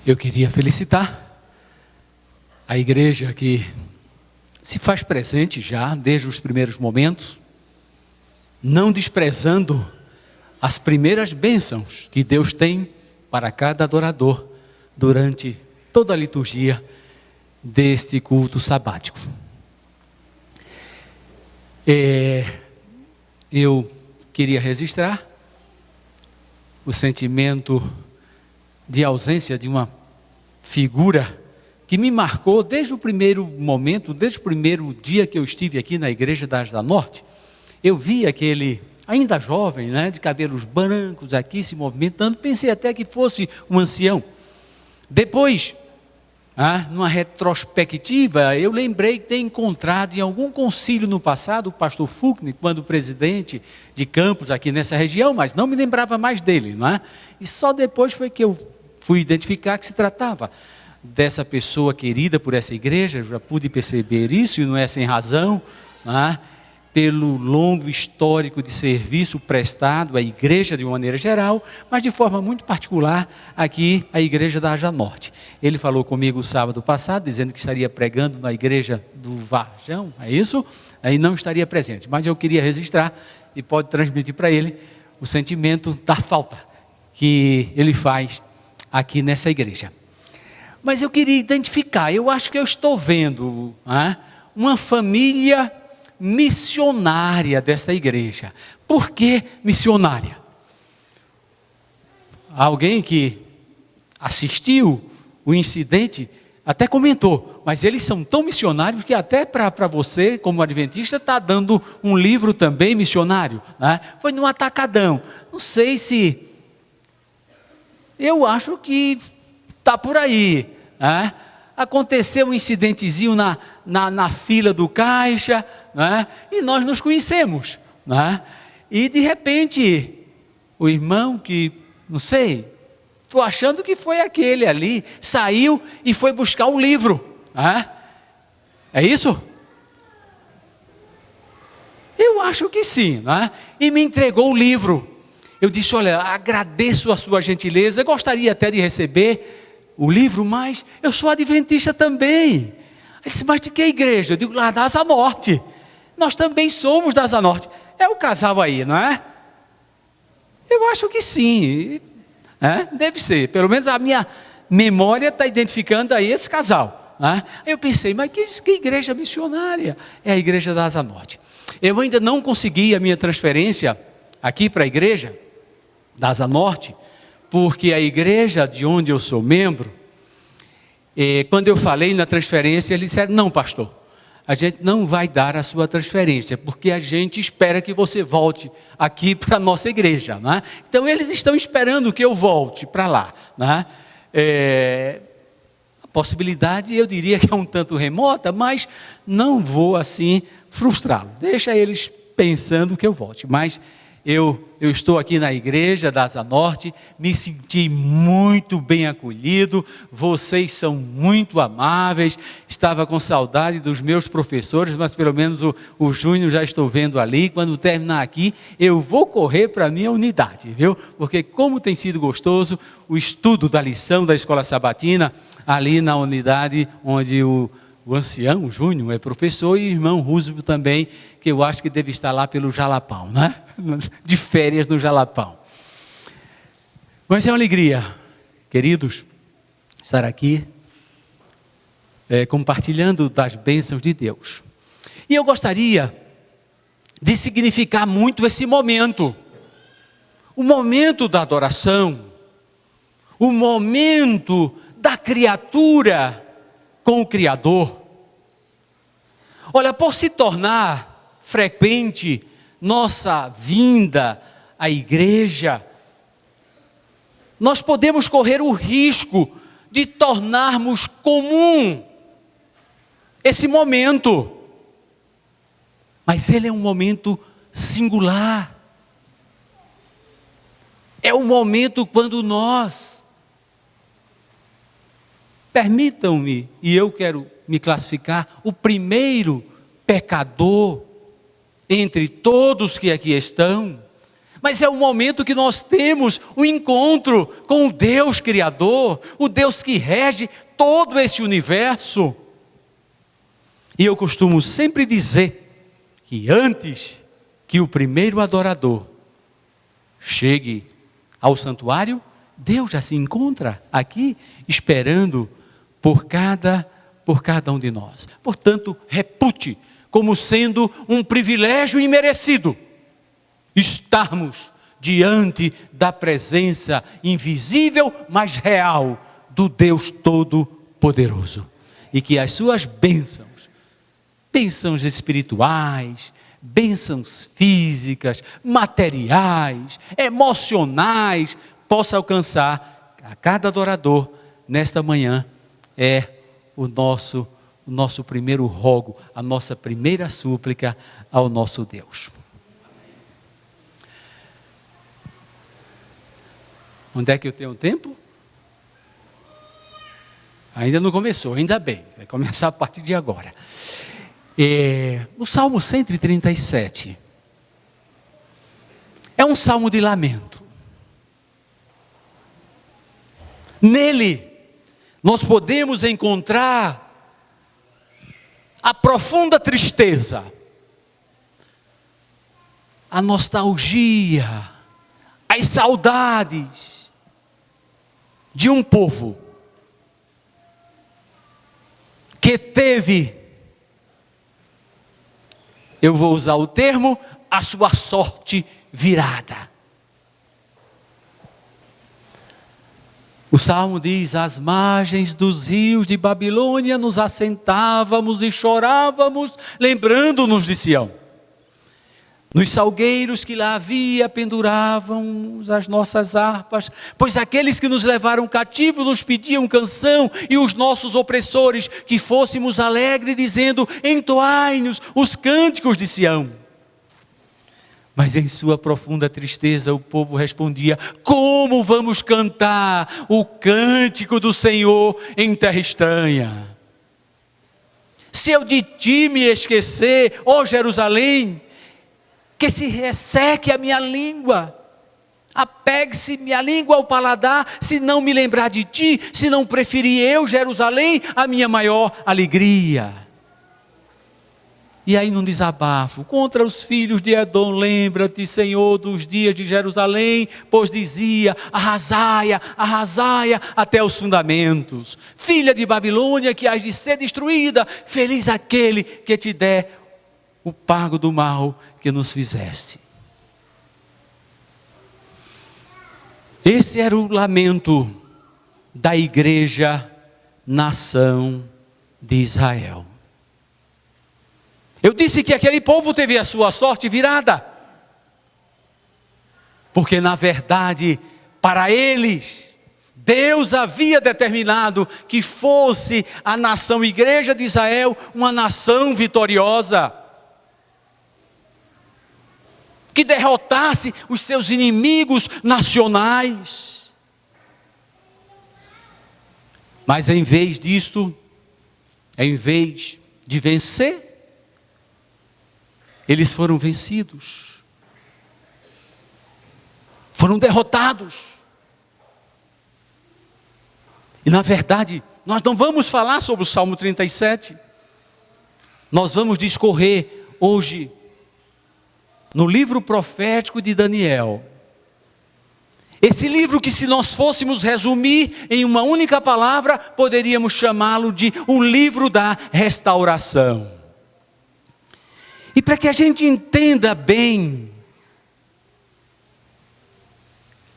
Eu queria felicitar a igreja que se faz presente já desde os primeiros momentos, não desprezando as primeiras bênçãos que Deus tem para cada adorador durante toda a liturgia deste culto sabático. Eu queria registrar o sentimento de ausência de uma figura que me marcou desde o primeiro momento, desde o primeiro dia que eu estive aqui na igreja da Asa Norte. Eu vi aquele, ainda jovem, de cabelos brancos aqui se movimentando, pensei até que fosse um ancião. Depois, numa retrospectiva, eu lembrei de ter encontrado em algum concílio no passado o pastor Fulkner, quando presidente de campus aqui nessa região, mas não me lembrava mais dele, E só depois foi que eu fui identificar que se tratava dessa pessoa querida por essa igreja. Eu já pude perceber isso, e não é sem razão, pelo longo histórico de serviço prestado à igreja de uma maneira geral, mas de forma muito particular aqui a igreja da Asa Norte. Ele falou comigo sábado passado, dizendo que estaria pregando na igreja do Varjão, é isso? Aí não estaria presente, mas eu queria registrar e pode transmitir para ele o sentimento da falta que ele faz aqui nessa igreja. Mas eu queria identificar, eu acho que eu estou vendo uma família missionária dessa igreja. Por que missionária? Alguém que assistiu o incidente até comentou, mas eles são tão missionários que até para você, como adventista, está dando um livro também missionário, Foi num atacadão. Não sei se... Eu acho que está por aí, Aconteceu um incidentezinho na fila do caixa, e nós nos conhecemos, E de repente, o irmão que, não sei, estou achando que foi aquele ali, saiu e foi buscar o livro, É isso? Eu acho que sim, E me entregou o livro. Eu disse, olha, agradeço a sua gentileza, gostaria até de receber o livro, mas eu sou adventista também. Ele disse, mas de que igreja? Eu digo, lá da Asa Norte. Nós também somos da Asa Norte. É o casal aí, não é? Eu acho que sim, deve ser. Pelo menos a minha memória está identificando aí esse casal. Aí eu pensei, mas que igreja missionária? É a igreja da Asa Norte. Eu ainda não consegui a minha transferência aqui para a igreja da Asa Norte, porque a igreja de onde eu sou membro, quando eu falei na transferência, eles disseram, não pastor, a gente não vai dar a sua transferência, porque a gente espera que você volte aqui para a nossa igreja, Então eles estão esperando que eu volte para lá, A possibilidade, eu diria que é um tanto remota, mas não vou assim frustrá-lo, deixa eles pensando que eu volte, mas eu estou aqui na igreja da Asa Norte, me senti muito bem acolhido, vocês são muito amáveis, estava com saudade dos meus professores, mas pelo menos o Júnior já estou vendo ali. Quando terminar aqui, eu vou correr para a minha unidade, viu? Porque como tem sido gostoso o estudo da lição da escola sabatina, ali na unidade onde o ancião, o Júnior, é professor, e o irmão Roosevelt também, que eu acho que deve estar lá pelo Jalapão, De férias no Jalapão. Mas é uma alegria, queridos, estar aqui, compartilhando das bênçãos de Deus. E eu gostaria de significar muito esse momento, o momento da adoração, o momento da criatura com o Criador. Olha, por se tornar frequente nossa vinda à igreja, nós podemos correr o risco de tornarmos comum esse momento. Mas ele é um momento singular. É um momento quando nós, permitam-me, e eu quero me classificar, o primeiro pecador entre todos que aqui estão, Mas é o momento que nós temos o encontro com o Deus Criador, o Deus que rege todo esse universo. E eu costumo sempre dizer que antes que o primeiro adorador chegue ao santuário, Deus já se encontra aqui esperando por cada um de nós. Portanto, repute como sendo um privilégio imerecido estarmos diante da presença invisível, mas real, do Deus Todo-Poderoso. E que as suas bênçãos espirituais, bênçãos físicas, materiais, emocionais, possa alcançar a cada adorador nesta manhã. É o nosso primeiro rogo, a nossa primeira súplica ao nosso Deus. Onde é que eu tenho tempo? Ainda não começou, ainda bem, vai começar a partir de agora. O Salmo 137 é um salmo de lamento. Nele, nós podemos encontrar a profunda tristeza, a nostalgia, as saudades de um povo que teve, eu vou usar o termo, a sua sorte virada. O Salmo diz: às margens dos rios de Babilônia nos assentávamos e chorávamos, lembrando-nos de Sião. Nos salgueiros que lá havia pendurávamos as nossas harpas, pois aqueles que nos levaram cativos nos pediam canção, e os nossos opressores que fôssemos alegres, dizendo: entoai-nos os cânticos de Sião. Mas em sua profunda tristeza o povo respondia: como vamos cantar o cântico do Senhor em terra estranha? Se eu de ti me esquecer, ó Jerusalém, que se resseque a minha língua, apegue-se minha língua ao paladar, se não me lembrar de ti, se não preferir eu, Jerusalém, a minha maior alegria. E aí num desabafo, contra os filhos de Edom, lembra-te, Senhor, dos dias de Jerusalém, pois dizia: arrasai-a, arrasai-a até os fundamentos. Filha de Babilônia, que hás de ser destruída, feliz aquele que te der o pago do mal que nos fizeste. Esse era o lamento da igreja, nação de Israel. Eu disse que aquele povo teve a sua sorte virada, porque na verdade, para eles, Deus havia determinado que fosse a nação igreja de Israel uma nação vitoriosa, que derrotasse os seus inimigos nacionais. Mas em vez disto, em vez de vencer, eles foram vencidos, foram derrotados. E na verdade, nós não vamos falar sobre o Salmo 37, nós vamos discorrer hoje no livro profético de Daniel. Esse livro que, se nós fôssemos resumir em uma única palavra, poderíamos chamá-lo de o livro da restauração. E para que a gente entenda bem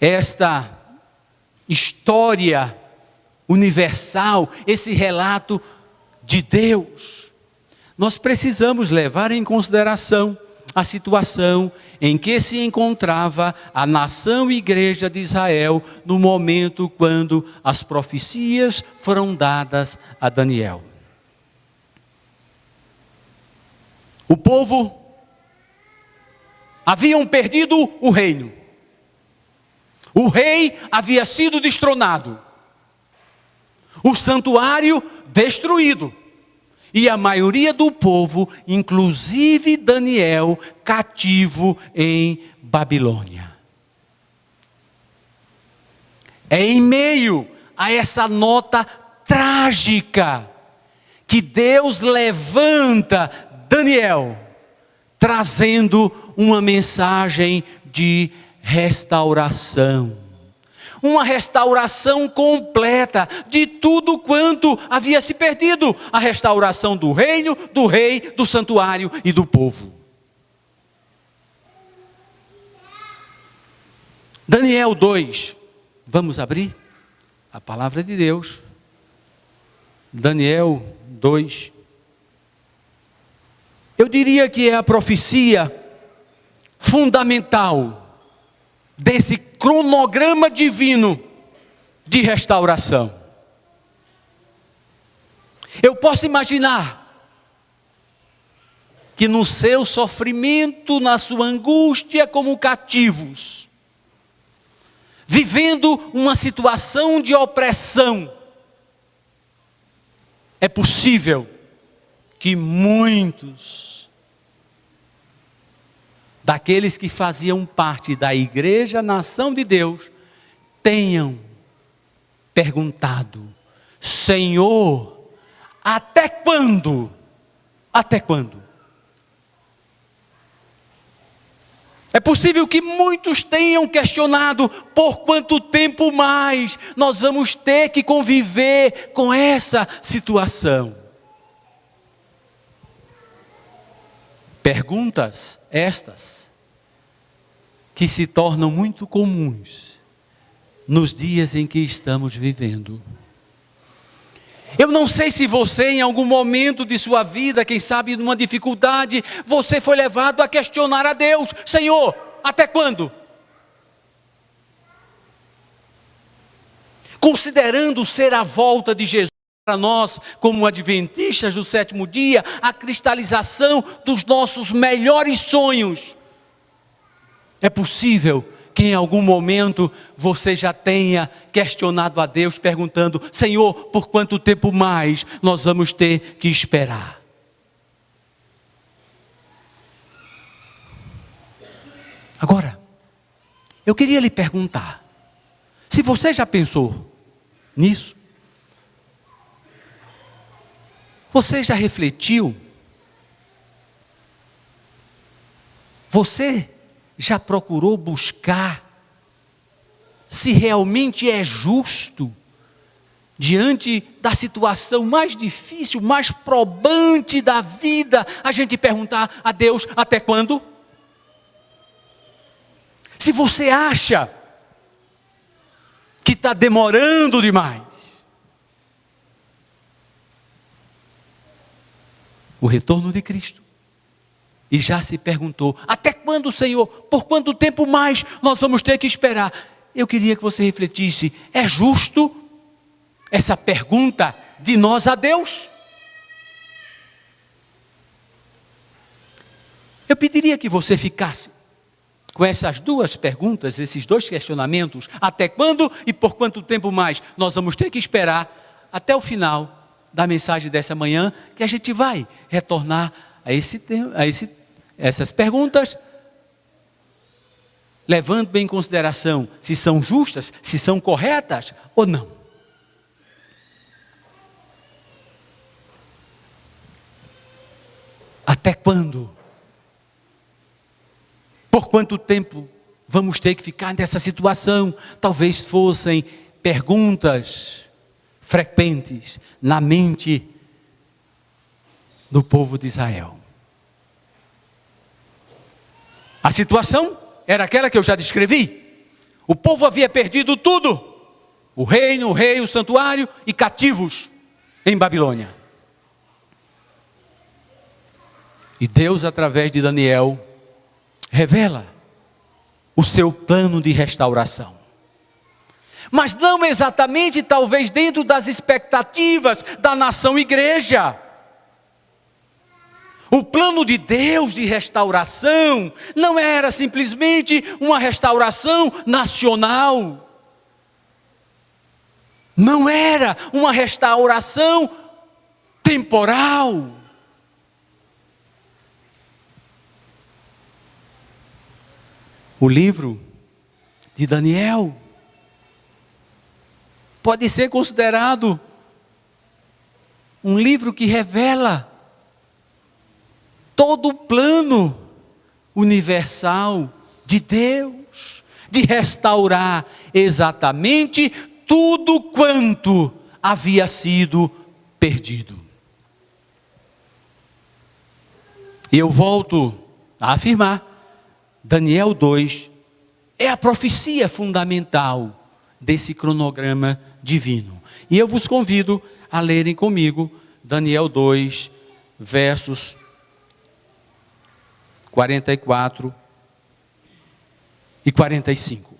esta história universal, esse relato de Deus, nós precisamos levar em consideração a situação em que se encontrava a nação e igreja de Israel no momento quando as profecias foram dadas a Daniel. O povo haviam perdido o reino. O rei havia sido destronado. O santuário destruído. E a maioria do povo, inclusive Daniel, cativo em Babilônia. É em meio a essa nota trágica que Deus levanta Daniel, trazendo uma mensagem de restauração. Uma restauração completa de tudo quanto havia se perdido. A restauração do reino, do rei, do santuário e do povo. Daniel 2. Vamos abrir a palavra de Deus. Daniel 2. Eu diria que é a profecia fundamental desse cronograma divino de restauração. Eu posso imaginar que no seu sofrimento, na sua angústia como cativos, vivendo uma situação de opressão, é possível que muitos daqueles que faziam parte da igreja, nação de Deus, tenham perguntado: Senhor, até quando? Até quando? É possível que muitos tenham questionado: por quanto tempo mais nós vamos ter que conviver com essa situação? Perguntas estas que se tornam muito comuns nos dias em que estamos vivendo. Eu não sei se você, em algum momento de sua vida, quem sabe numa dificuldade, você foi levado a questionar a Deus: Senhor, até quando? Considerando ser a volta de Jesus para nós, como adventistas do sétimo dia, a cristalização dos nossos melhores sonhos, é possível que em algum momento você já tenha questionado a Deus, perguntando: Senhor, por quanto tempo mais nós vamos ter que esperar? Agora, eu queria lhe perguntar, se você já pensou nisso? Você já refletiu? Você já procurou buscar se realmente é justo, diante da situação mais difícil, mais probante da vida, a gente perguntar a Deus: até quando? Se você acha que está demorando demais, o retorno de Cristo, e já se perguntou: até quando, Senhor? Por quanto tempo mais nós vamos ter que esperar? Eu queria que você refletisse: é justo essa pergunta de nós a Deus? Eu pediria que você ficasse com essas duas perguntas, esses dois questionamentos: até quando e por quanto tempo mais nós vamos ter que esperar, até o final da mensagem dessa manhã, que a gente vai retornar a essas perguntas, levando bem em consideração se são justas, se são corretas ou não. Até quando? Por quanto tempo vamos ter que ficar nessa situação? Talvez fossem perguntas frequentes na mente do povo de Israel. A situação era aquela que eu já descrevi. O povo havia perdido tudo: o reino, o rei, o santuário, e cativos em Babilônia. E Deus, através de Daniel, revela o seu plano de restauração. Mas não exatamente, talvez, dentro das expectativas da nação igreja. O plano de Deus de restauração não era simplesmente uma restauração nacional. Não era uma restauração temporal. O livro de Daniel pode ser considerado um livro que revela todo o plano universal de Deus, de restaurar exatamente tudo quanto havia sido perdido. E eu volto a afirmar, Daniel 2 é a profecia fundamental desse cronograma divino. E eu vos convido a lerem comigo Daniel 2, versos 44 e 45.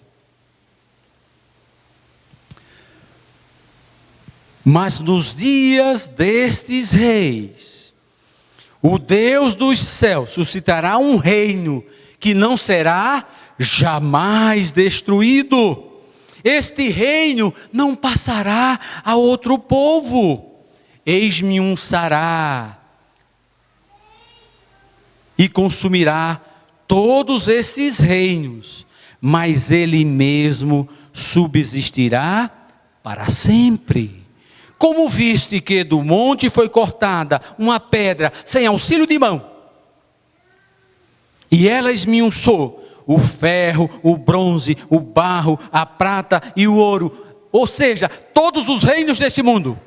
Mas nos dias destes reis, o Deus dos céus suscitará um reino que não será jamais destruído. Este reino não passará a outro povo. Eis-me um sará e consumirá todos esses reinos, mas ele mesmo subsistirá para sempre. Como viste que do monte foi cortada uma pedra sem auxílio de mão, e ela esmiuçou o ferro, o bronze, o barro, a prata e o ouro, ou seja, todos os reinos deste mundo.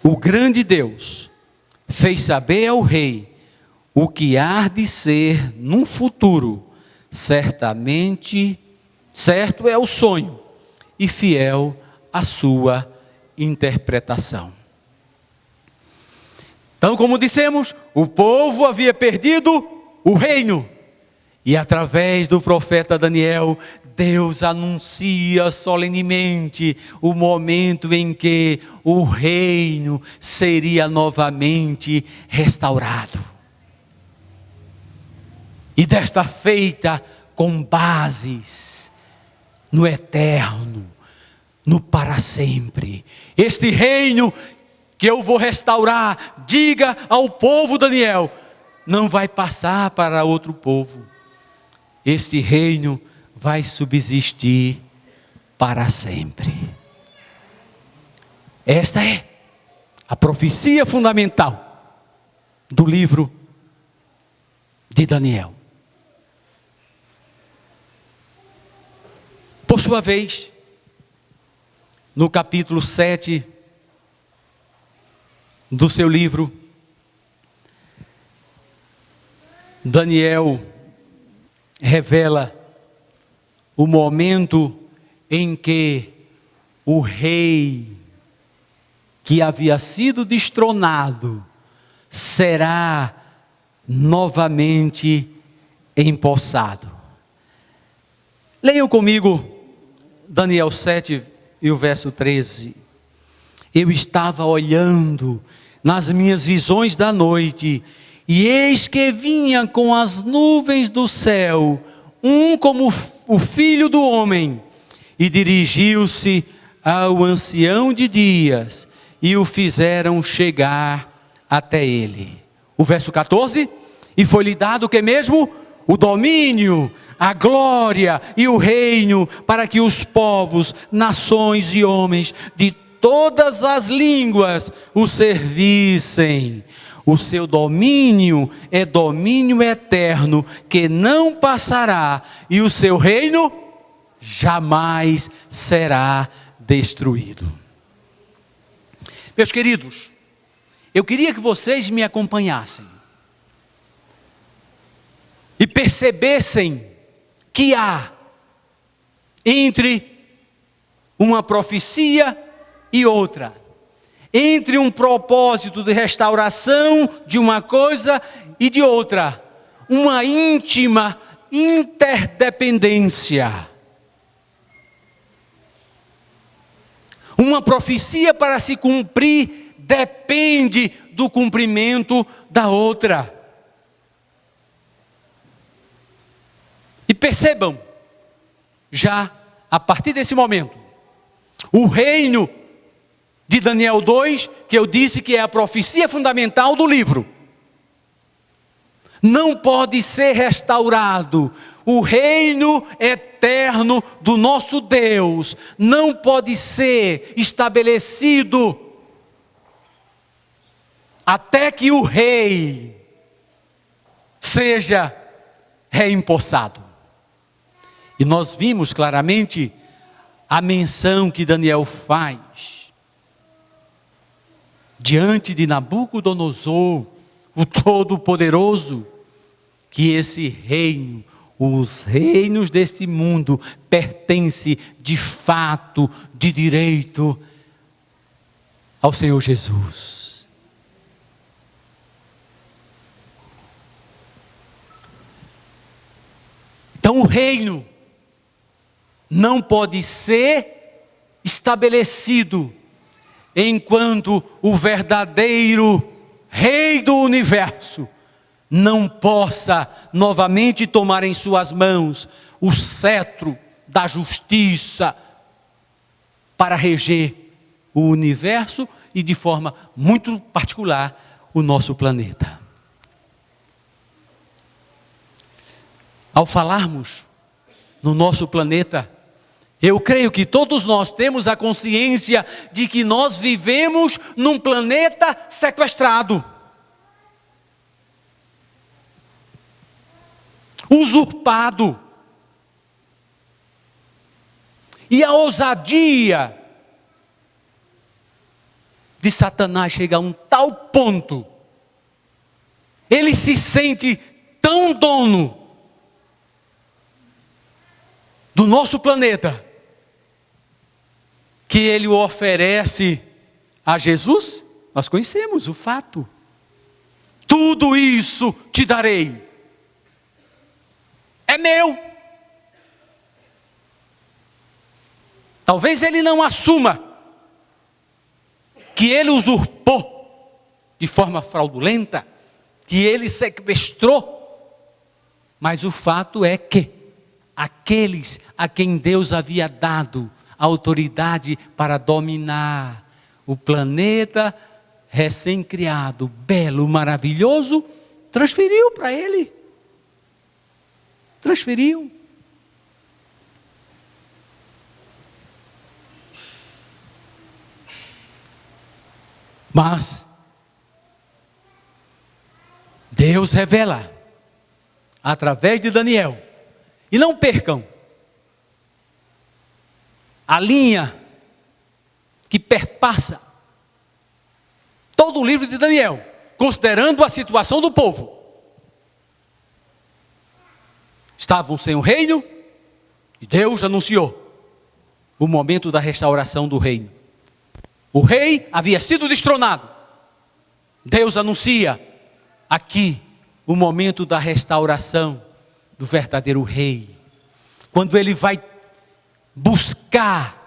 O grande Deus fez saber ao rei o que há de ser num futuro. Certamente, certo é o sonho e fiel a sua interpretação. Então, como dissemos, o povo havia perdido o reino. E através do profeta Daniel, Deus anuncia solenemente o momento em que o reino seria novamente restaurado. E desta feita com bases no eterno, no para sempre. Este reino que eu vou restaurar, diga ao povo Daniel, não vai passar para outro povo. Este reino vai subsistir para sempre. Esta é a profecia fundamental do livro de Daniel. Por sua vez, no capítulo 7 do seu livro, Daniel revela o momento em que o rei que havia sido destronado será novamente empossado. Leiam comigo Daniel 7 e o verso 13. Eu estava olhando nas minhas visões da noite, e eis que vinha com as nuvens do céu, um como o filho do homem, e dirigiu-se ao ancião de dias, e o fizeram chegar até ele. O verso 14, e foi-lhe dado o que mesmo? O domínio, a glória e o reino, para que os povos, nações e homens de todas as línguas o servissem. O seu domínio é domínio eterno, que não passará, e o seu reino jamais será destruído. Meus queridos, eu queria que vocês me acompanhassem e percebessem que há entre uma profecia e outra, entre um propósito de restauração de uma coisa e de outra, uma íntima interdependência. Uma profecia para se cumprir depende do cumprimento da outra. E percebam, já a partir desse momento, o reino de Daniel 2, que eu disse que é a profecia fundamental do livro, não pode ser restaurado O reino eterno do nosso Deus não pode ser estabelecido até que o rei seja reempossado. E nós vimos claramente a menção que Daniel faz diante de Nabucodonosor, o Todo-Poderoso, que esse reino, os reinos deste mundo, pertencem de fato, de direito, ao Senhor Jesus. Então o reino não pode ser estabelecido enquanto o verdadeiro Rei do universo não possa novamente tomar em suas mãos o cetro da justiça para reger o universo e de forma muito particular o nosso planeta. Ao falarmos no nosso planeta, eu creio que todos nós temos a consciência de que nós vivemos num planeta sequestrado, usurpado. E a ousadia de Satanás chega a um tal ponto, ele se sente tão dono do nosso planeta, que ele o oferece a Jesus. Nós conhecemos o fato. Tudo isso te darei. É meu. Talvez ele não assuma que ele usurpou de forma fraudulenta, que ele sequestrou, mas o fato é que aqueles a quem Deus havia dado a autoridade para dominar o planeta recém-criado, belo, maravilhoso, transferiu para ele. Transferiu. Mas Deus revela através de Daniel. E não percam a linha que perpassa todo o livro de Daniel, considerando a situação do povo. Estavam sem o reino e Deus anunciou o momento da restauração do reino. O rei havia sido destronado. Deus anuncia aqui o momento da restauração do verdadeiro rei. Quando ele vai buscar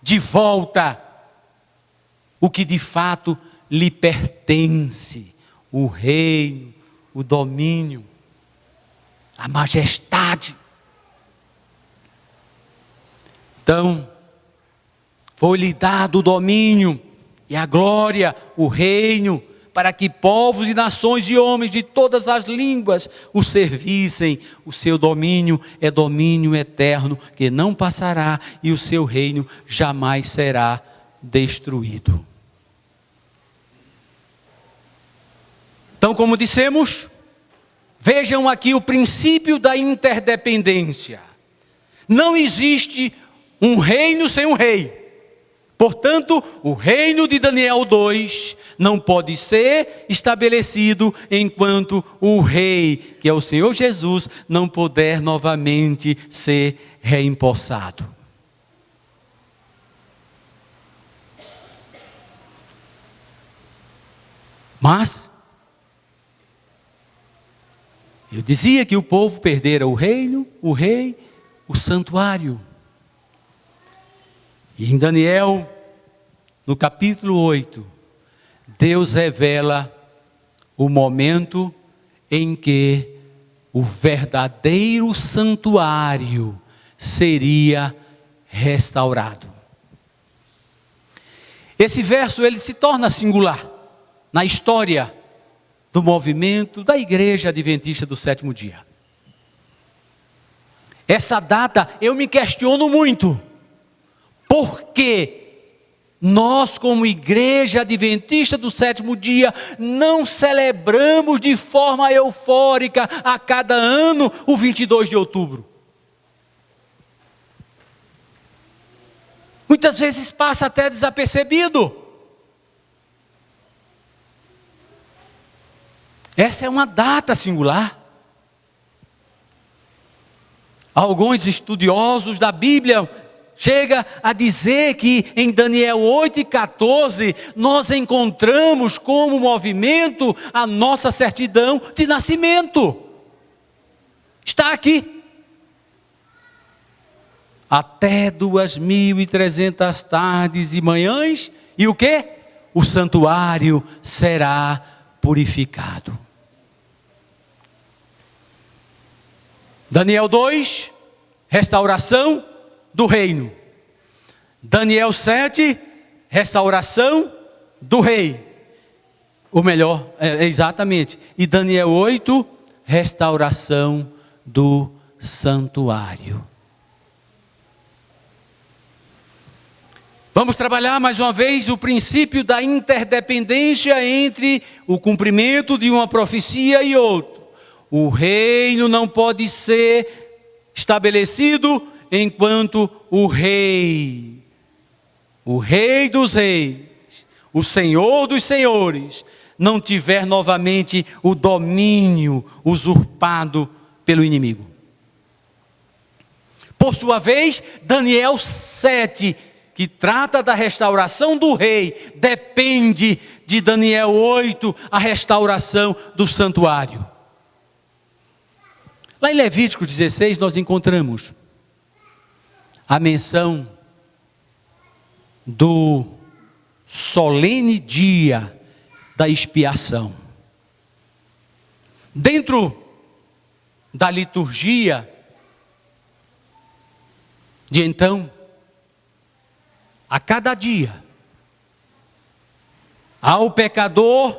de volta o que de fato lhe pertence: o reino, o domínio, a majestade. Então, foi-lhe dado o domínio e a glória, o reino, para que povos e nações e homens de todas as línguas o servissem. O seu domínio é domínio eterno, que não passará, e o seu reino jamais será destruído. Então, como dissemos, vejam aqui o princípio da interdependência. Não existe um reino sem um rei. Portanto, o reino de Daniel 2 não pode ser estabelecido enquanto o rei, que é o Senhor Jesus, não puder novamente ser reempossado. Mas eu dizia que o povo perdera o reino, o rei, o santuário. E em Daniel, no capítulo 8, Deus revela o momento em que o verdadeiro santuário seria restaurado. Esse verso ele se torna singular na história do movimento da Igreja Adventista do Sétimo Dia. Essa data eu me questiono muito. Por que nós, como igreja adventista do sétimo dia, não celebramos de forma eufórica a cada ano o 22 de outubro? Muitas vezes passa até desapercebido. Essa é uma data singular. Alguns estudiosos da Bíblia chegam a dizer que em Daniel 8:14 nós encontramos como movimento a nossa certidão de nascimento. Está aqui. Até 2.300 tardes e manhãs, e o quê? O santuário será purificado. Daniel 2, restauração do reino. Daniel 7, restauração do rei. Ou melhor, exatamente. E Daniel 8, restauração do santuário. Vamos trabalhar mais uma vez o princípio da interdependência entre o cumprimento de uma profecia e outra. O reino não pode ser estabelecido enquanto o rei dos reis, o Senhor dos senhores, não tiver novamente o domínio usurpado pelo inimigo. Por sua vez, Daniel 7, que trata da restauração do rei, depende de Daniel 8, a restauração do santuário. Lá em Levítico 16 nós encontramos a menção do solene dia da expiação. Dentro da liturgia de então, a cada dia, ao pecador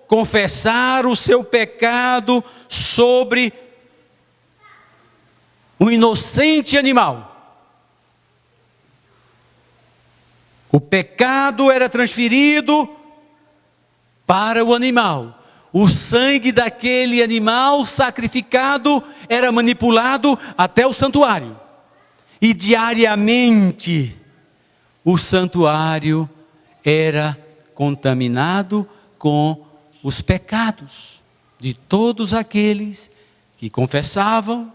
confessar o seu pecado sobre um inocente animal. O pecado era transferido para o animal. O sangue daquele animal sacrificado era manipulado até o santuário. E diariamente o santuário era contaminado com os pecados de todos aqueles que confessavam,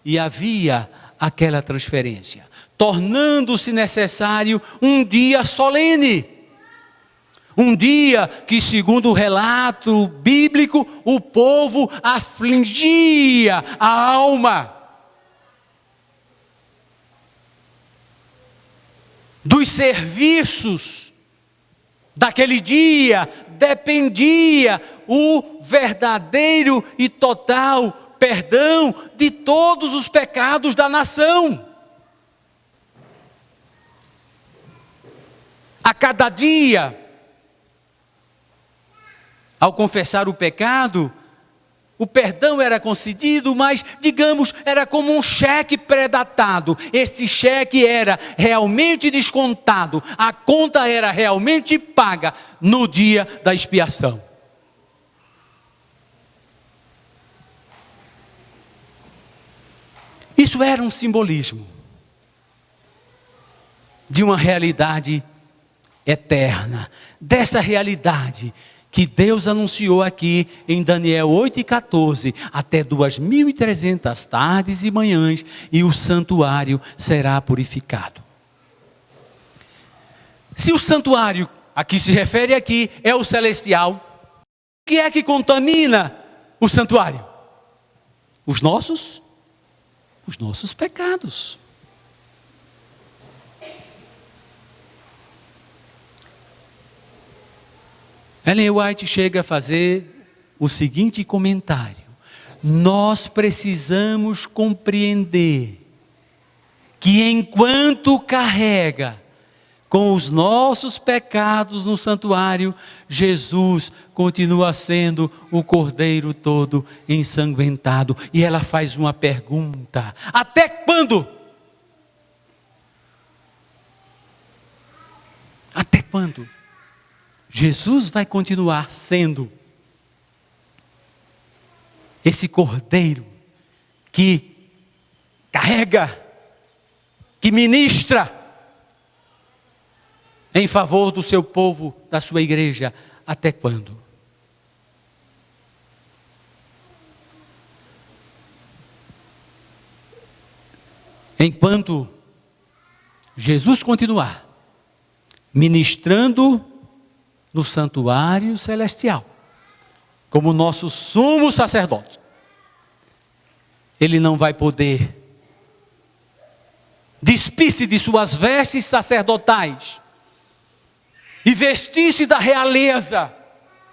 e havia aquela transferência, tornando-se necessário um dia solene. Um dia que, segundo o relato bíblico, o povo afligia a alma. Dos serviços daquele dia dependia o verdadeiro e total perdão de todos os pecados da nação. A cada dia, ao confessar o pecado, o perdão era concedido, mas, digamos, era como um cheque pré-datado. Esse cheque era realmente descontado, a conta era realmente paga no dia da expiação. Isso era um simbolismo de uma realidade eterna, dessa realidade que Deus anunciou aqui em Daniel 8:14, até 2.300 tardes e manhãs, e o santuário será purificado. Se o santuário, a que se refere aqui, é o celestial, o que é que contamina o santuário? Os nossos pecados. Ellen White chega a fazer o seguinte comentário: nós precisamos compreender que enquanto carrega com os nossos pecados no santuário, Jesus continua sendo o Cordeiro todo ensanguentado. E ela faz uma pergunta: até quando? Até quando Jesus vai continuar sendo esse Cordeiro que carrega, que ministra em favor do seu povo, da sua igreja? Até quando? Enquanto Jesus continuar ministrando no santuário celestial, como nosso sumo sacerdote, ele não vai poder despir-se de suas vestes sacerdotais e vestir-se da realeza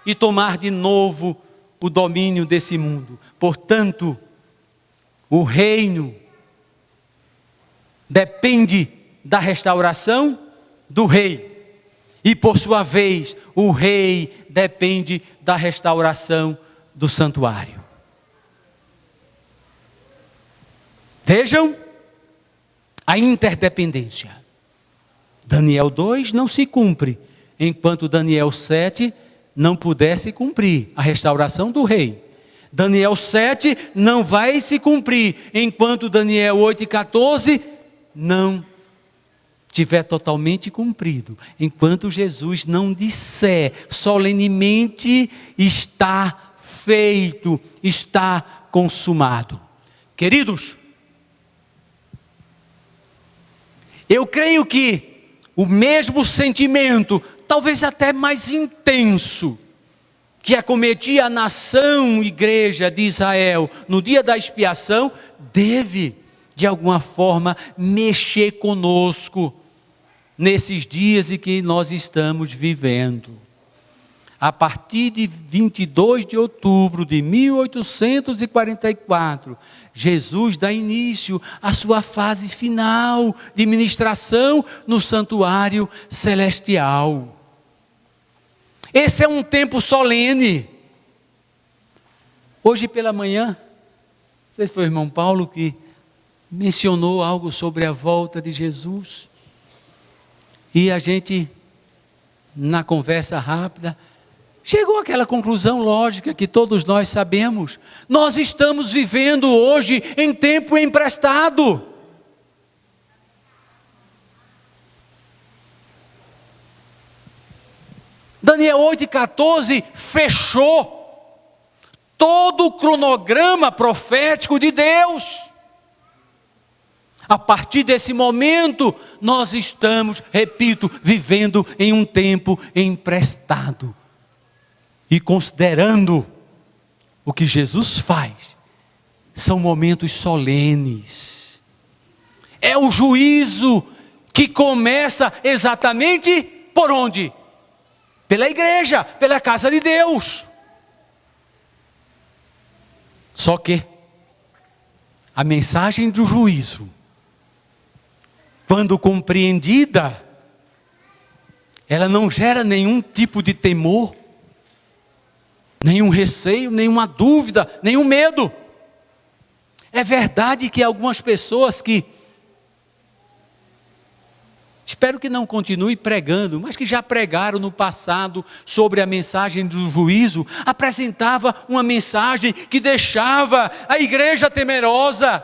e tomar de novo o domínio desse mundo. Portanto, o reino depende da restauração do rei. E por sua vez, o rei depende da restauração do santuário. Vejam a interdependência. Daniel 2 não se cumpre, enquanto Daniel 7 não pudesse cumprir a restauração do rei. Daniel 7 não vai se cumprir, enquanto Daniel 8:14 não tiver totalmente cumprido, enquanto Jesus não disser solenemente: está feito, está consumado. Queridos, eu creio que o mesmo sentimento, talvez até mais intenso, que acometia a nação, igreja de Israel no dia da expiação, deve, de alguma forma, mexer conosco nesses dias em que nós estamos vivendo. A partir de 22 de outubro de 1844, Jesus dá início à sua fase final de ministração no santuário celestial. Esse é um tempo solene. Hoje pela manhã, não sei se foi o irmão Paulo que mencionou algo sobre a volta de Jesus. E a gente, na conversa rápida, chegou àquela conclusão lógica que todos nós sabemos: nós estamos vivendo hoje em tempo emprestado. Daniel 8:14 fechou todo o cronograma profético de Deus. A partir desse momento, nós estamos, repito, vivendo em um tempo emprestado. E considerando o que Jesus faz, são momentos solenes. É o juízo que começa exatamente por onde? Pela igreja, pela casa de Deus. Só que a mensagem do juízo, quando compreendida, ela não gera nenhum tipo de temor, nenhum receio, nenhuma dúvida, nenhum medo. É verdade que algumas pessoas que, espero que não continue pregando, mas que já pregaram no passado sobre a mensagem do juízo, apresentava uma mensagem que deixava a igreja temerosa,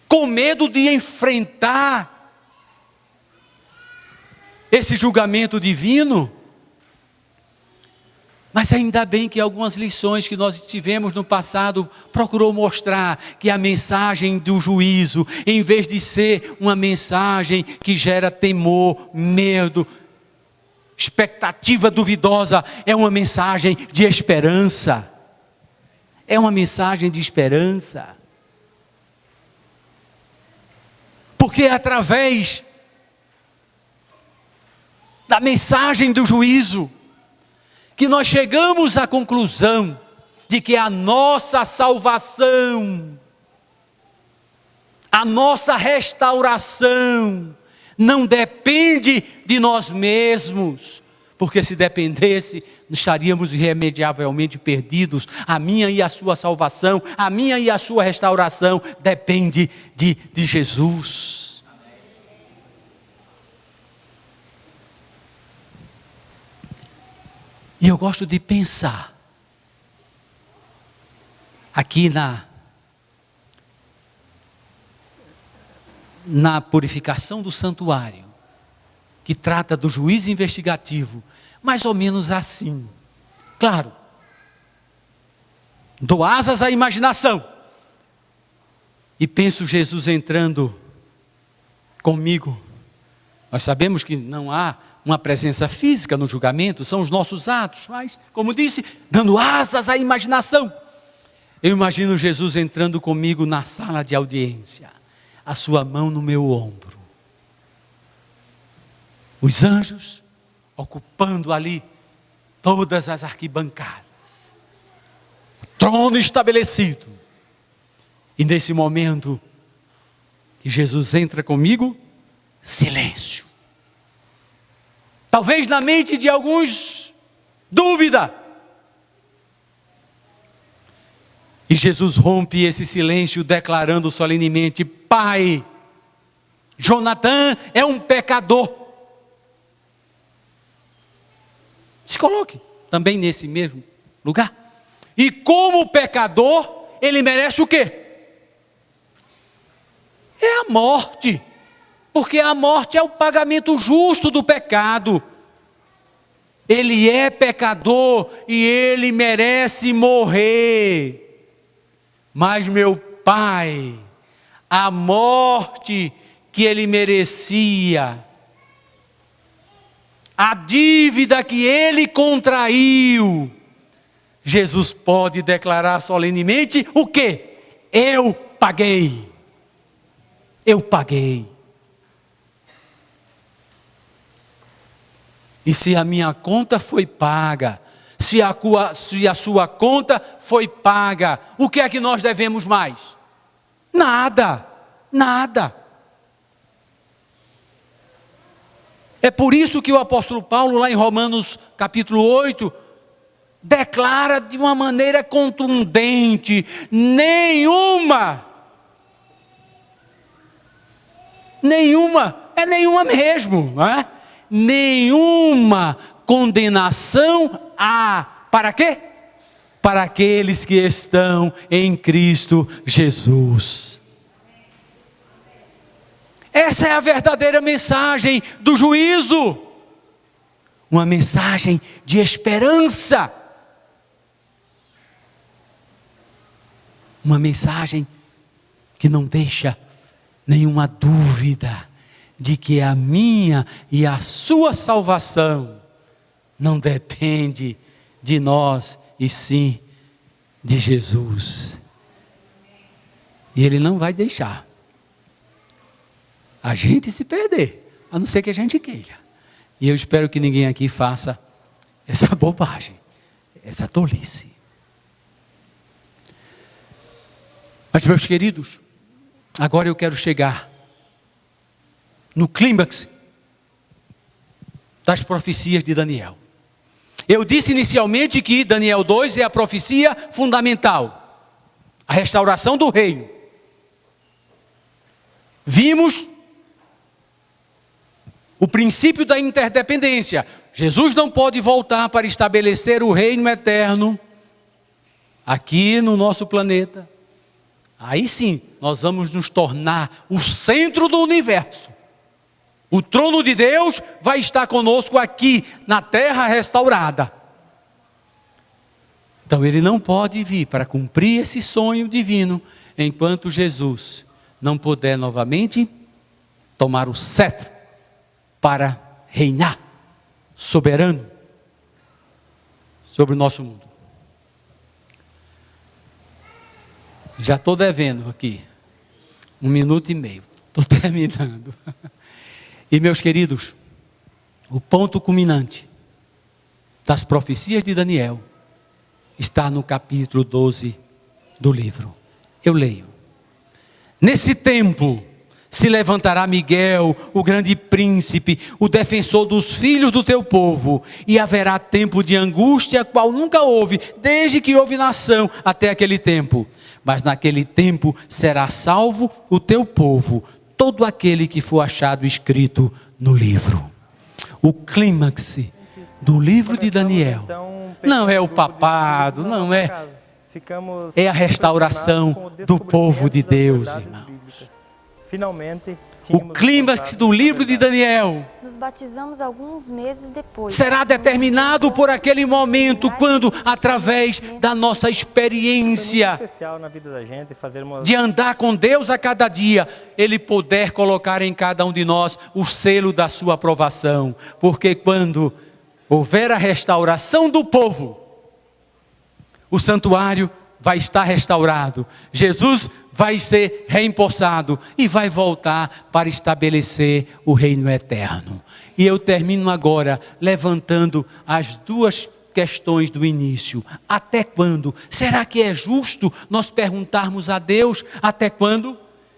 com medo de enfrentar esse julgamento divino. Mas ainda bem que algumas lições que nós tivemos no passado procurou mostrar que a mensagem do juízo, em vez de ser uma mensagem que gera temor, medo, expectativa duvidosa, é uma mensagem de esperança. É uma mensagem de esperança. Porque através da mensagem do juízo, que nós chegamos à conclusão de que a nossa salvação, a nossa restauração, Não depende de nós mesmos, porque se dependesse, estaríamos irremediavelmente perdidos. A minha e a sua salvação, a minha e a sua restauração depende de Jesus. E eu gosto de pensar aqui na purificação do santuário, que trata do juízo investigativo, mais ou menos assim. Claro, dou asas à imaginação e penso Jesus entrando comigo. Nós sabemos que não há uma presença física no julgamento, são os nossos atos, mas, como disse, dando asas à imaginação. Eu imagino Jesus entrando comigo na sala de audiência, a sua mão no meu ombro. Os anjos ocupando ali todas as arquibancadas. O trono estabelecido. E nesse momento que Jesus entra comigo, silêncio. Talvez na mente de alguns, dúvida. E Jesus rompe esse silêncio declarando solenemente: Pai, Jonatã é um pecador. Se coloque também nesse mesmo lugar. E como pecador, ele merece o quê? É a morte. Porque a morte é o pagamento justo do pecado. Ele é pecador e ele merece morrer. Mas meu Pai, a morte que ele merecia, a dívida que ele contraiu, Jesus pode declarar solenemente o quê? Eu paguei. Eu paguei. E se a minha conta foi paga, se a sua conta foi paga, o que é que nós devemos mais? Nada, nada. É por isso que o apóstolo Paulo, lá em Romanos capítulo 8, declara de uma maneira contundente: nenhuma mesmo, não é? Nenhuma condenação há. Para quê? Para aqueles que estão em Cristo Jesus. Essa é a verdadeira mensagem do juízo. Uma mensagem de esperança. Uma mensagem que não deixa nenhuma dúvida de que a minha e a sua salvação não depende de nós, e sim de Jesus. E Ele não vai deixar a gente se perder, a não ser que a gente queira. E eu espero que ninguém aqui faça essa bobagem, essa tolice. Mas, meus queridos, agora eu quero chegar no clímax das profecias de Daniel. Eu disse inicialmente que Daniel 2 é a profecia fundamental, a restauração do reino. Vimos o princípio da interdependência. Jesus não pode voltar para estabelecer o reino eterno aqui no nosso planeta. Aí sim, nós vamos nos tornar o centro do universo. O trono de Deus vai estar conosco aqui, na terra restaurada. Então Ele não pode vir para cumprir esse sonho divino, enquanto Jesus não puder novamente tomar o cetro para reinar soberano sobre o nosso mundo. Já estou devendo aqui 1 minuto e meio, estou terminando. E, meus queridos, o ponto culminante das profecias de Daniel está no capítulo 12 do livro. Eu leio: nesse templo Se levantará Miguel, o grande príncipe, o defensor dos filhos do teu povo, e haverá tempo de angústia, qual nunca houve, desde que houve nação até aquele tempo. Mas naquele tempo será salvo o teu povo, todo aquele que for achado escrito no livro. O clímax do livro de Daniel não é o papado, não é a restauração do povo de Deus, irmão. Finalmente, o clímax do livro de Daniel nos batizamos alguns meses depois. Será determinado por aquele momento, quando, através da nossa experiência de andar com Deus a cada dia, Ele puder colocar em cada um de nós o selo da sua aprovação. Porque quando houver a restauração do povo, o santuário vai estar restaurado, Jesus vai ser reempossado e vai voltar para estabelecer o reino eterno. E eu termino agora levantando as duas questões do início. Até quando? Será que é justo nós perguntarmos a Deus até quando?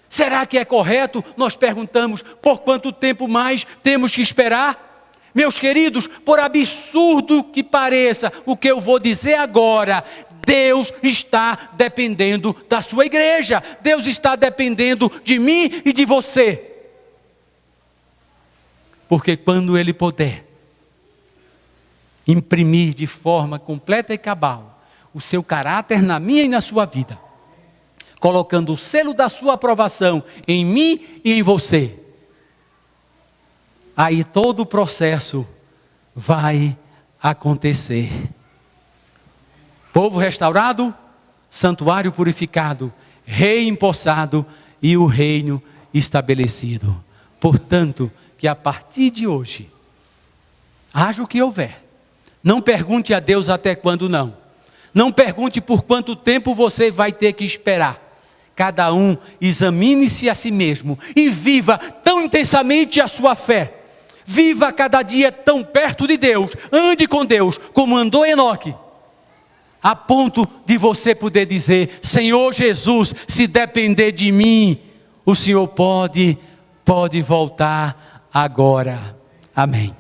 Será que é correto nós perguntamos por quanto tempo mais temos que esperar? Meus queridos, por absurdo que pareça o que eu vou dizer agora, Deus está dependendo da sua igreja. Deus está dependendo de mim e de você. Porque quando Ele puder imprimir de forma completa e cabal o seu caráter na minha e na sua vida, colocando o selo da sua aprovação em mim e em você, aí todo o processo vai acontecer. Povo restaurado, santuário purificado, rei empossado e o reino estabelecido. Portanto, que a partir de hoje, haja o que houver, não pergunte a Deus até quando não. Não pergunte por quanto tempo você vai ter que esperar. Cada um examine-se a si mesmo e viva tão intensamente a sua fé. Viva cada dia tão perto de Deus. Ande com Deus como andou Enoque. A ponto de você poder dizer: Senhor Jesus, se depender de mim, o Senhor pode voltar agora. Amém.